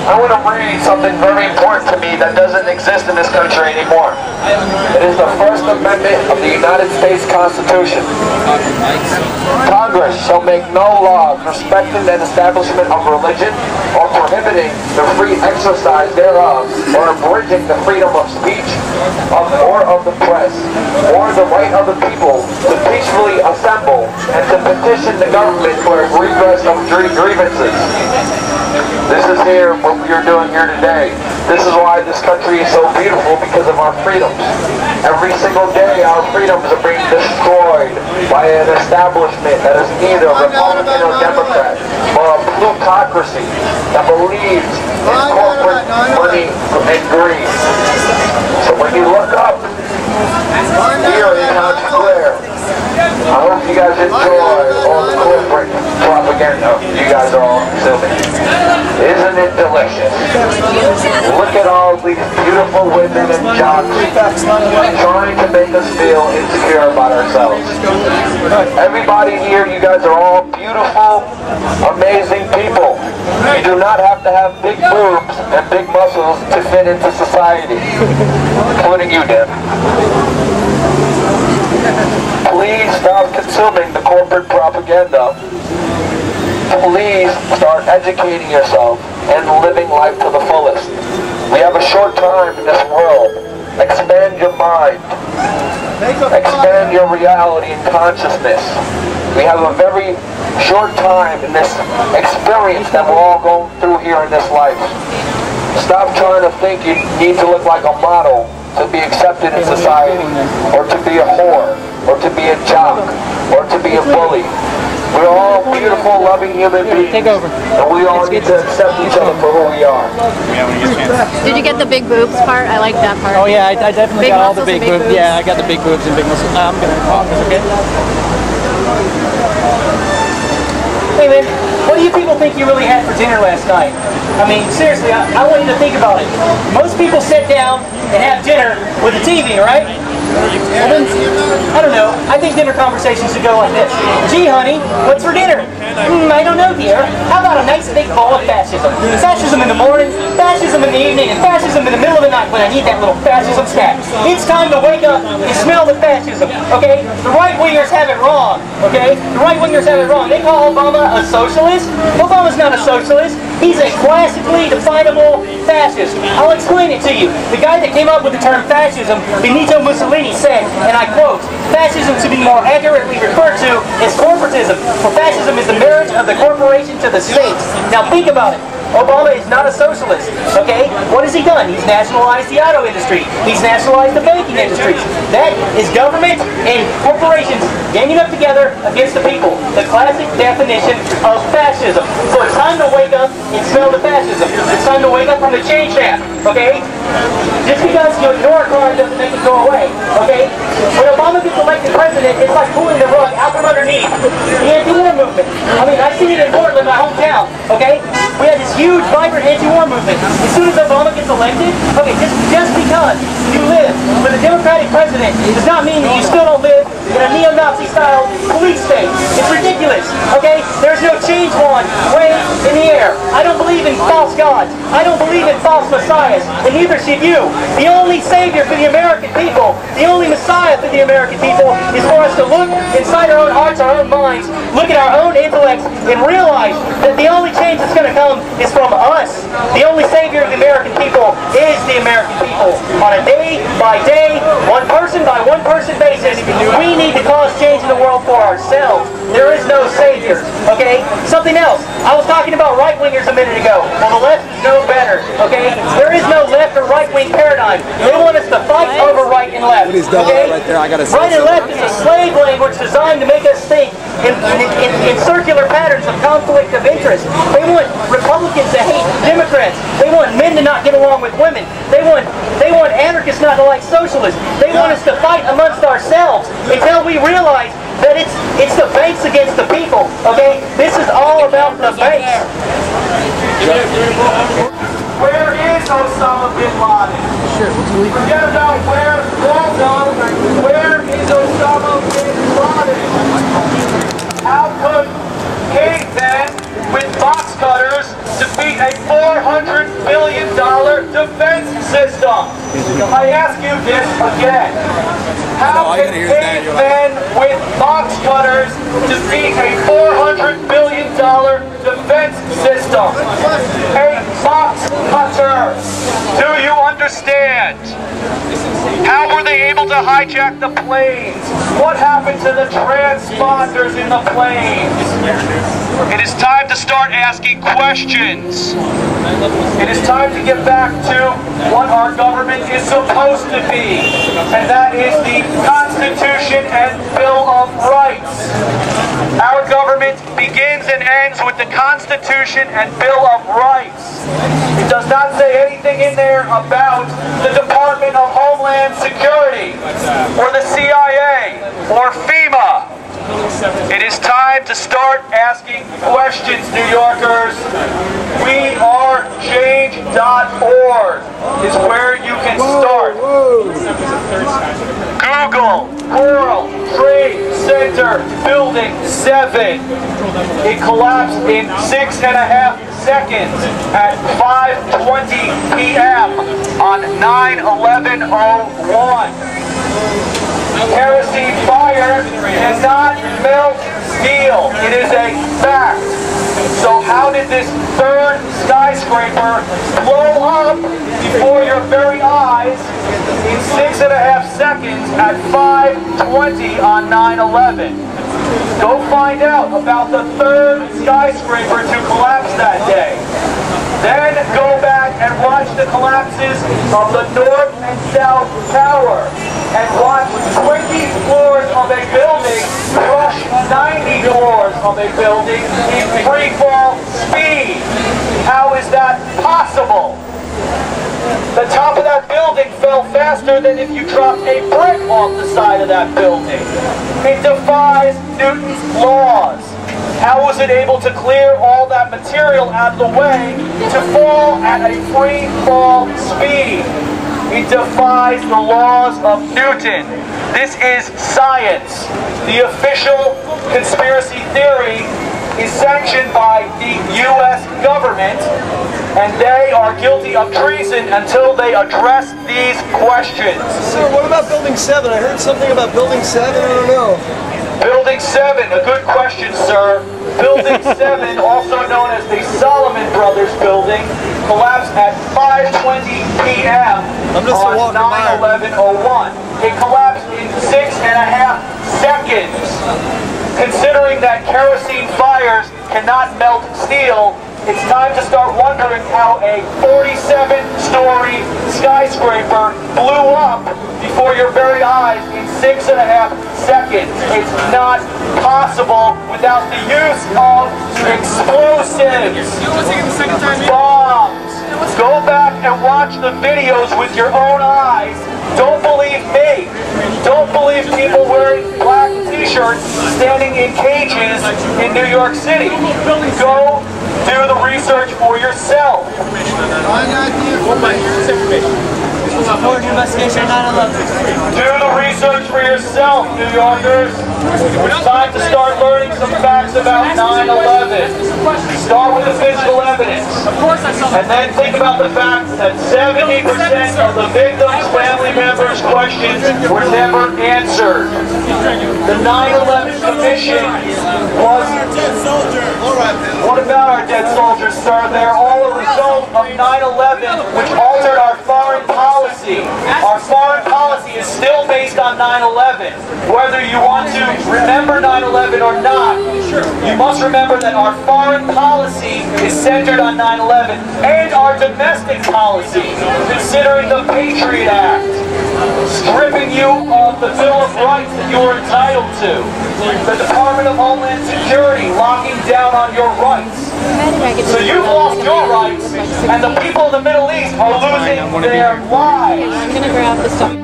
I want to read something very important to me that doesn't exist in this country anymore. It is the First Amendment of the United States Constitution. Congress shall make no laws respecting the establishment of religion or prohibiting the free exercise thereof or abridging the freedom of speech or of the press or the right of the people to peacefully assemble and to petition the government for a redress of grievances. This is here what we are doing here today. This is why this country is so beautiful, because of our freedoms. Every single day our freedoms are being destroyed by an establishment that is neither Republican or Democrat, but a plutocracy that believes in corporate money and greed. So when you look up here in Times Square, I hope you guys enjoy all the corporate propaganda you guys are all consuming. Isn't it delicious? Look at all these beautiful women and jocks trying to make us feel insecure about ourselves. Everybody here, you guys are all beautiful, amazing people. You do not have to have big boobs and big muscles to fit into society, including you, Dan. Please stop consuming the corporate propaganda. Please start educating yourself and living life to the fullest. We have a short time in this world. Expand your mind. Expand your reality and consciousness. We have a very short time in this experience that we're all going through here in this life. Stop trying to think you need to look like a model to be accepted in society, or to be a whore, or to be a jock, or to be a bully. We're all beautiful, loving human beings, and we all need to accept each other for who we are. Did you get the big boobs part? I like that part. Oh yeah, I definitely got all the big boobs. Yeah, I got the big boobs and big muscles. I'm gonna talk, okay? Hey man, what do you people think you really had for dinner last night? I mean, seriously, I want you to think about it. Most people sit down and have dinner with the TV, right? Well, then, I don't know. I think dinner conversations should go like this. Gee, honey, what's for dinner? I don't know, dear. How about a nice big bowl of fascism? Fascism in the morning, fascism in the evening, and fascism in the middle of the night when I need that little fascism snack. It's time to wake up and smell the fascism, okay? The right-wingers have it wrong, okay? The right-wingers have it wrong. They call Obama a socialist. Obama's not a socialist. He's a classically definable fascist. I'll explain it to you. The guy that came up with the term fascism, Benito Mussolini, said, and I quote, "Fascism to be more accurately referred to as corporatism, for fascism is the marriage of the corporation to the state." Now think about it. Obama is not a socialist, okay? What has he done? He's nationalized the auto industry. He's nationalized the banking industries. That is government and corporations ganging up together against the people. The classic definition of fascism. So it's time to wake up and smell the fascism. It's time to wake up from the change nap, okay? Just because you ignore crime doesn't make it go away, okay? When Obama gets elected president, it's like pulling the rug out from underneath the anti-war movement. I mean, I've seen it in Portland, my hometown, okay? We had this huge, vibrant anti-war movement. As soon as Obama gets elected, okay, just because you live with a Democratic president does not mean that you still don't live in a neo-Nazi-style police state. It's ridiculous, okay? There's no change wand way in the air. I don't believe in false gods. I don't believe in false messiahs, and neither should you. The only savior for the American people, the only messiah for the American people, is for us to look inside our own hearts, our own minds, look at our own intellects, and realize that the only change that's going to come is from us. The only savior of the American people is the American people. On a day-by-day, one-person by one-person basis, we need to cause change in the world for ourselves. There is no savior, okay? Something else. I was talking about right-wingers a minute ago. Well, the left is no better, okay? There is no left or right-wing paradigm. They want us to fight over right and left, okay? Right and left is a slave language designed to make us think in circular patterns of conflict of interest. They want Republicans to hate Democrats. They want men to not get along with women. They want anarchists not to like socialists. They want us to fight amongst ourselves until we realize that it's the banks against the people, okay? This is all about the banks. Where is Osama bin Laden? Forget about where is Osama bin Laden? How could cavemen with box cutters defeat a 400 $400 billion defense system. I ask you this again. How can cavemen with box cutters defeat a $400 billion defense system? A box cutter. Do you understand? How were they able to hijack the planes? What happened to the transponders in the planes? It is time to start asking questions. It is time to get back to what our government is supposed to be, and that is the Constitution and Bill of Rights. Our government begins and ends with the Constitution and Bill of Rights. It does not say anything in there about the Department of Homeland Security, or the CIA, or FEMA. It is time to start asking questions, New Yorkers. wearechange.org is where you can start. Google World Trade Center Building 7. It collapsed in 6.5 seconds at 5:20 p.m. on 9/11/01. Kerosene fire cannot melt steel. It is a fact. So how did this third skyscraper blow up before your very eyes in 6.5 seconds at 5:20 on 9/11? Go find out about the third skyscraper to collapse that day. Then go back and watch the collapses of the North and South Tower, and watch 20 floors of a building crush 90 floors of a building in free fall speed. How is that possible? The top of that building fell faster than if you dropped a brick off the side of that building. It defies Newton's laws. How was it able to clear all that material out of the way to fall at a free fall speed? It defies the laws of Newton. This is science. The official conspiracy theory is sanctioned by the U.S. government, and they are guilty of treason until they address these questions. Sir, what about Building 7? I heard something about Building 7, I don't know. Building 7, a good question, sir. Building 7, also known as the Solomon Brothers Building, collapsed at 5:20 p.m. on 9/11/01. It collapsed in 6.5 seconds. Considering that kerosene fires cannot melt steel, it's time to start wondering how a 47-story skyscraper blew up before your very eyes in 6.5 seconds. It's not possible without the use of explosives, bombs. Go back and watch the videos with your own eyes. Don't believe me. Don't believe people wearing black t-shirts standing in cages in New York City. Go do the research for yourself. Support investigation 9/11. Do the research for yourself, New Yorkers. It's time to start learning some facts about 9/11. Start with the physical evidence. And then think about the fact that 70% of the victims' family members' questions were never answered. The 9/11 Commission was... What about our dead soldiers, sir? They're all a result of 9/11, which altered our foreign policy. Our foreign policy is still based on 9/11. Whether you want to remember 9/11 or not, you must remember that our foreign policy is centered on 9/11, and our domestic policy, considering the Patriot Act, stripping you of the Bill of Rights that you are entitled to, the Department of Homeland Security locking down on your rights. So you've lost your rights, and the people of the Middle East are losing their lives. I'm gonna grab the stuff.